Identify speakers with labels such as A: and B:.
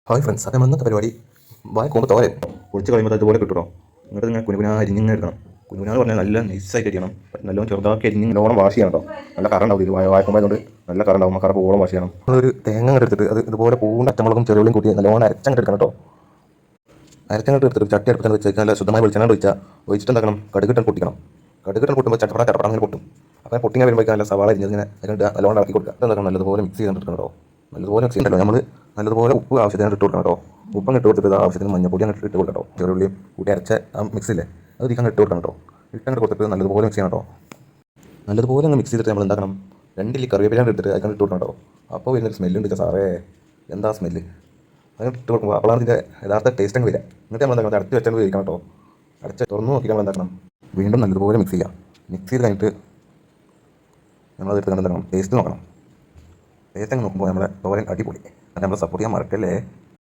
A: Hi friends, അപ്പം ഇന്നത്തെ പരിപാടി വാഴക്കൂമ്പ് തോരൻ പൊളിച്ച് കളയുമ്പോൾ അതുപോലെ കിട്ടുമോ. എന്നിട്ട് നിങ്ങൾ കുനുകുനാ അരിഞ്ഞിങ്ങനെ എടുക്കണം. കുനുകുനാന്ന് പറഞ്ഞാൽ നല്ല നൈസായിട്ട് അരിയണം. നല്ലോണം ചെറുതാക്കി അരിഞ്ഞ് നല്ലോണം വാഷ് ചെയ്യണം കേട്ടോ. നല്ല കറ ഉണ്ടാവും. ഇത് വാഴക്കൂമ്പായതുകൊണ്ട് നല്ല കറ ഉണ്ടാവും. കറ പോകണം വാഷ് ചെയ്യണം. നമ്മളൊരു തേങ്ങ എടുത്തിട്ട് അത് ഇതുപോലെ പൂണ്ട അച്ചമുളകും ചെറുള്ളിയും കൂട്ടി നല്ലോണം അരച്ചങ്ങോട്ട് എടുക്കണം കേട്ടോ. അരച്ചങ്ങോട്ട് എടുത്തിട്ട് ചട്ടി അടുപ്പിക്കാൻ വെച്ച് നല്ല ശുദ്ധമായ വെളിച്ചെണ്ണ ഒഴിച്ചിട്ട് എന്താക്കണം, കടുകിട്ട് പൊട്ടിക്കണം. കടുകിട്ട് പൊട്ടുമ്പോൾ ചട്ടപ്പട അങ്ങനെ പൊട്ടും. അപ്പോൾ പൊട്ടിങ്ങനെ വരുമ്പോൾ നല്ല സവാള അരിഞ്ഞിങ്ങനെ അതിനോട് നല്ലോണം ഇളക്കി കൊടുക്കുക. എന്താക്കണം, നല്ലതുപോലെ മിക്സ് ചെയ്തിട്ട് കേട്ടോ. നല്ലതുപോലെ മിക്സ് ചെയ്യണ്ടല്ലോ. നമ്മൾ നല്ലതുപോലെ ഉപ്പ് ആവശ്യത്തിന് ഇട്ട് കൊടുക്കണം കേട്ടോ. ഉപ്പം ഇട്ട് കൊടുത്തിട്ട് ആവശ്യത്തിന് മഞ്ഞപ്പൊടി അങ്ങോട്ട് ഇട്ട് കൊടുക്കണം കേട്ടോ. ചെറുള്ളിയും കൂട്ടി അരച്ച ആ മിക്സില്ലേ അത് ഇതിക്കാൻ ഇട്ട് കൊടുക്കണം കേട്ടോ. ഇട്ടങ്ങോട്ട് കൊടുത്തിട്ട് നല്ലതുപോലെ മിക്സ് ചെയ്യണം കേട്ടോ. നല്ലതുപോലെ ഒന്ന് മിക്സ് ചെയ്തിട്ട് നമ്മൾ എന്താക്കണം, 2 ഇല്ലി കറിവേപ്പില എടുത്തിട്ട് അതിനകത്ത് ഇട്ട് കൊടുക്കണം കേട്ടോ. അപ്പോൾ വരുന്നൊരു സ്മെല്ലുണ്ട് സാറേ, എന്താ സ്മെല്ല്. അതിനകത്ത് ഇട്ട് കൊടുക്കുമ്പോൾ അപ്പോഴാണ് ഇതിൻ്റെ യഥാർത്ഥ ടേസ്റ്റ് അങ്ങ് വരിക. എന്നിട്ട് നമ്മൾ എന്താക്കണം, അടച്ച് വെച്ചാൽ കഴിക്കണം കേട്ടോ. അടച്ച് തുറന്ന് നോക്കി നമ്മൾ എന്താക്കണം, വീണ്ടും നല്ലതുപോലെ മിക്സ് ചെയ്യാം. മിക്സ് ചെയ്ത് കഴിഞ്ഞിട്ട് നമ്മളത് എന്താക്കണം, ടേസ്റ്റ് നോക്കണം. ടേസ്റ്റ് അങ്ങ് നോക്കുമ്പോൾ നമ്മുടെ തോരൻ അടിപൊളി. അത് നമ്മൾ സപ്പോർട്ട് ചെയ്യാൻ മറക്കല്ലേ.